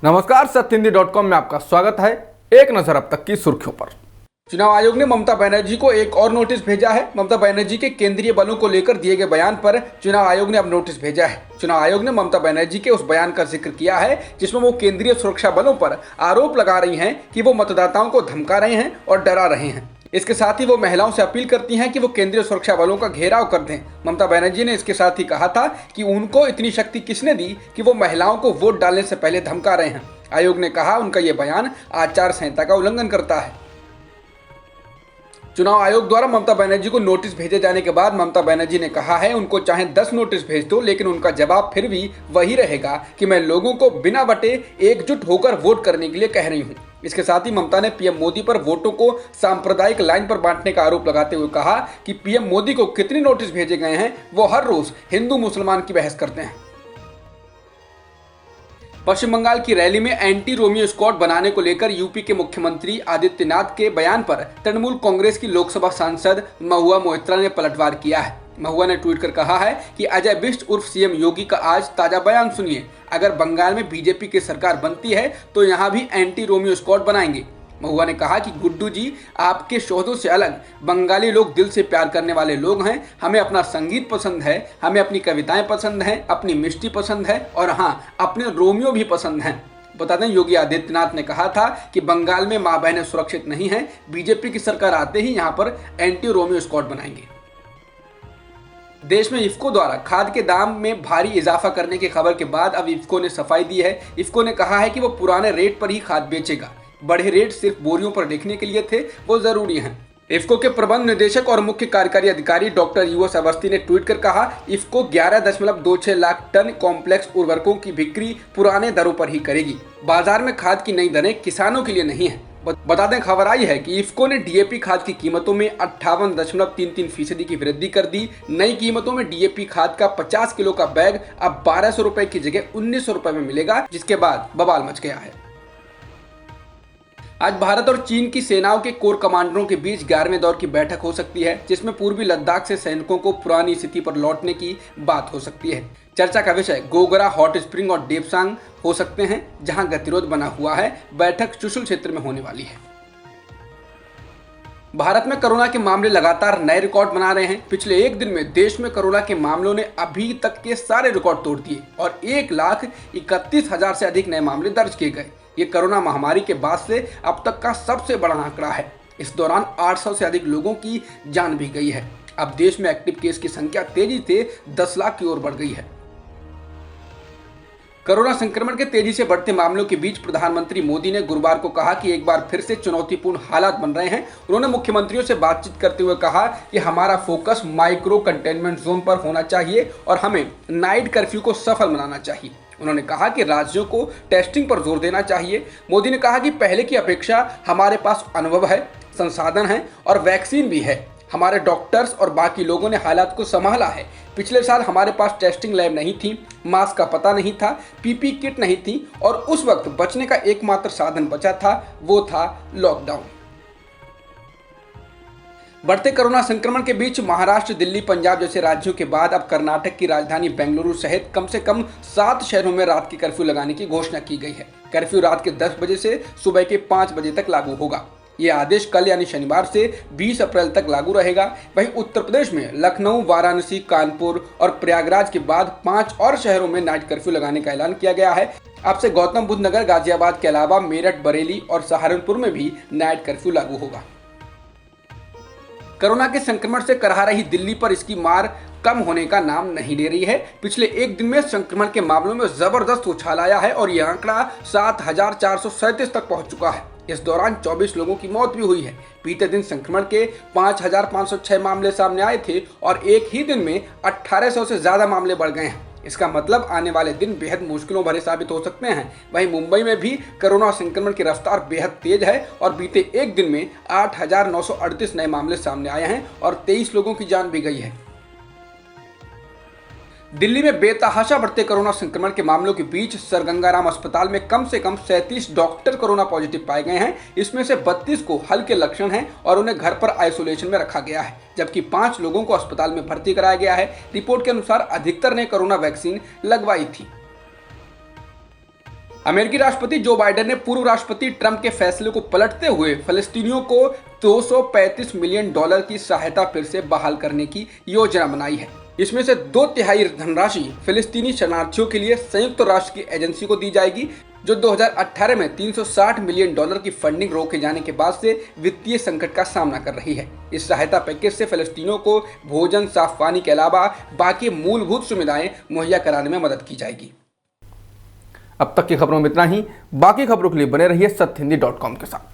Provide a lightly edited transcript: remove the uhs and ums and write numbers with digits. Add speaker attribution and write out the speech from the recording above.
Speaker 1: नमस्कार, सत्यहिंदी.com में आपका स्वागत है। एक नजर अब तक की सुर्खियों पर। चुनाव आयोग ने ममता बनर्जी को एक और नोटिस भेजा है। ममता बनर्जी के केंद्रीय बलों को लेकर दिए गए बयान पर चुनाव आयोग ने अब नोटिस भेजा है। चुनाव आयोग ने ममता बनर्जी के उस बयान का जिक्र किया है जिसमें वो केंद्रीय सुरक्षा बलों पर आरोप लगा रही हैं कि वो मतदाताओं को धमका रहे हैं और डरा रहे हैं। इसके साथ ही वो महिलाओं से अपील करती हैं कि वो केंद्रीय सुरक्षा बलों का घेराव कर दें। ममता बनर्जी ने इसके साथ ही कहा था कि उनको इतनी शक्ति किसने दी कि वो महिलाओं को वोट डालने से पहले धमका रहे हैं। आयोग ने कहा उनका ये बयान आचार संहिता का उल्लंघन करता है। चुनाव आयोग द्वारा ममता बनर्जी को नोटिस भेजे जाने के बाद ममता बनर्जी ने कहा है उनको चाहे 10 नोटिस भेज दो, लेकिन उनका जवाब फिर भी वही रहेगा कि मैं लोगों को बिना बटे एकजुट होकर वोट करने के लिए कह रही हूं। इसके साथ ही ममता ने पीएम मोदी पर वोटों को सांप्रदायिक लाइन पर बांटने का आरोप लगाते हुए कहा कि पीएम मोदी को कितने नोटिस भेजे गए हैं, वो हर रोज हिंदू मुसलमान की बहस करते हैं। पश्चिम बंगाल की रैली में एंटी रोमियो स्क्वाड बनाने को लेकर यूपी के मुख्यमंत्री आदित्यनाथ के बयान पर तृणमूल कांग्रेस की लोकसभा सांसद महुआ मोइत्रा ने पलटवार किया है। महुआ ने ट्वीट कर कहा है कि अजय बिष्ट उर्फ सीएम योगी का आज ताजा बयान सुनिए। अगर बंगाल में बीजेपी की सरकार बनती है तो यहाँ भी एंटी रोमियो स्क्वाड बनाएंगे। महुआ ने कहा कि गुड्डू जी, आपके शोधों से अलग बंगाली लोग दिल से प्यार करने वाले लोग हैं। हमें अपना संगीत पसंद है, हमें अपनी कविताएं पसंद हैं, अपनी मिष्टी पसंद है और हाँ, अपने रोमियो भी पसंद हैं। बता दें, योगी आदित्यनाथ ने कहा था कि बंगाल में माँ बहनें सुरक्षित नहीं हैं। बीजेपी की सरकार आते ही यहाँ पर एंटी रोमियो स्क्वाड बनाएंगे। देश में इफ्को द्वारा खाद के दाम में भारी इजाफा करने की खबर के बाद अब इफ्को ने सफाई दी है। इफ्को ने कहा है कि वो पुराने रेट पर ही खाद बेचेगा। बढ़े रेट सिर्फ बोरियों पर लिखने के लिए थे, वो जरूरी हैं। इफ्को के प्रबंध निदेशक और मुख्य कार्यकारी अधिकारी डॉक्टर यूएस अवस्थी ने ट्वीट कर कहा, इफ्को 11.26 लाख टन कॉम्प्लेक्स उर्वरकों की बिक्री पुराने दरों पर ही करेगी। बाजार में खाद की नई दरें किसानों के लिए नहीं है। बता दें, खबर आई है कि इफ्को ने डीएपी खाद की कीमतों में 58.33% की वृद्धि कर दी। नई कीमतों में डीएपी खाद का 50 किलो का बैग अब 1200 रुपए की जगह 1900 रुपए में मिलेगा, जिसके बाद बवाल मच गया है। आज भारत और चीन की सेनाओं के कोर कमांडरों के बीच 11वें दौर की बैठक हो सकती है, जिसमें पूर्वी लद्दाख से सैनिकों को पुरानी स्थिति पर लौटने की बात हो सकती है। चर्चा का विषय गोगरा, हॉट स्प्रिंग और डेपसांग हो सकते हैं, जहां गतिरोध बना हुआ है। बैठक चुशुल क्षेत्र में होने वाली है। भारत में कोरोना के मामले लगातार नए रिकॉर्ड बना रहे हैं। पिछले एक दिन में देश में कोरोना के मामलों ने अभी तक के सारे रिकॉर्ड तोड़ दिए और 1,31,000 से अधिक नए मामले दर्ज किए गए। ये कोरोना महामारी के बाद से अब तक का सबसे बड़ा आंकड़ा है। इस दौरान 800 से अधिक लोगों की जान भी गई है। अब देश में एक्टिव केस की संख्या तेजी से 10 लाख की ओर बढ़ गई है। कोरोना संक्रमण के तेजी से बढ़ते मामलों के बीच प्रधानमंत्री मोदी ने गुरुवार को कहा कि एक बार फिर से चुनौतीपूर्ण हालात बन रहे हैं। उन्होंने मुख्यमंत्रियों से बातचीत करते हुए कहा कि हमारा फोकस माइक्रो कंटेनमेंट जोन पर होना चाहिए और हमें नाइट कर्फ्यू को सफल बनाना चाहिए। उन्होंने कहा कि राज्यों को टेस्टिंग पर जोर देना चाहिए। मोदी ने कहा कि पहले की अपेक्षा हमारे पास अनुभव है, संसाधन है और वैक्सीन भी है। हमारे डॉक्टर्स और बाकी लोगों ने हालात को संभाला है। पिछले साल हमारे पास टेस्टिंग लैब नहीं थी, मास्क का पता नहीं था, पीपी किट नहीं थी और उस वक्त बचने का एकमात्र साधन बचा था, वो था लॉकडाउन। बढ़ते कोरोना संक्रमण के बीच महाराष्ट्र, दिल्ली, पंजाब जैसे राज्यों के बाद अब कर्नाटक की राजधानी बेंगलुरु सहित कम से कम 7 शहरों में रात की कर्फ्यू लगाने की घोषणा की गई है। कर्फ्यू रात के 10 बजे से सुबह के 5 बजे तक लागू होगा। ये आदेश कल यानी शनिवार से 20 अप्रैल तक लागू रहेगा। वहीं उत्तर प्रदेश में लखनऊ, वाराणसी, कानपुर और प्रयागराज के बाद 5 और शहरों में नाइट कर्फ्यू लगाने का ऐलान किया गया है। अब से गौतम बुद्ध नगर, गाजियाबाद के अलावा मेरठ, बरेली और सहारनपुर में भी नाइट कर्फ्यू लागू होगा। कोरोना के संक्रमण से करहा रही दिल्ली पर इसकी मार कम होने का नाम नहीं ले रही है। पिछले एक दिन में संक्रमण के मामलों में जबरदस्त उछाल आया है और यह आंकड़ा 7,437 तक पहुंच चुका है। इस दौरान 24 लोगों की मौत भी हुई है। बीते दिन संक्रमण के 5,506 मामले सामने आए थे और एक ही दिन में 1,800 से ज्यादा मामले बढ़ गए हैं। इसका मतलब आने वाले दिन बेहद मुश्किलों भरे साबित हो सकते हैं। वहीं मुंबई में भी कोरोना संक्रमण की रफ्तार बेहद तेज है और बीते एक दिन में 8,938 नए मामले सामने आए हैं और 23 लोगों की जान भी गई है। दिल्ली में बेतहाशा बढ़ते कोरोना संक्रमण के मामलों के बीच सरगंगाराम अस्पताल में कम से कम 37 डॉक्टर कोरोना पॉजिटिव पाए गए हैं। इसमें से 32 को हल्के लक्षण हैं और उन्हें घर पर आइसोलेशन में रखा गया है, जबकि 5 लोगों को अस्पताल में भर्ती कराया गया है। रिपोर्ट के अनुसार अधिकतर ने कोरोना वैक्सीन लगवाई थी। अमेरिकी राष्ट्रपति जो बाइडेन ने पूर्व राष्ट्रपति ट्रंप के फैसले को पलटते हुए फलस्तीनियों को $235 मिलियन की सहायता फिर से बहाल करने की योजना बनाई है। इसमें से 2/3 धनराशि फिलिस्तीनी शरणार्थियों के लिए संयुक्त राष्ट्र की एजेंसी को दी जाएगी, जो 2018 में $360 मिलियन की फंडिंग रोके जाने के बाद से वित्तीय संकट का सामना कर रही है। इस सहायता पैकेज से फिलिस्तीनियों को भोजन, साफ पानी के अलावा बाकी मूलभूत सुविधाएं मुहैया कराने में मदद की जाएगी। अब तक की खबरों में इतना ही। बाकी खबरों के लिए बने रहिए सत्यहिंदी.com के साथ।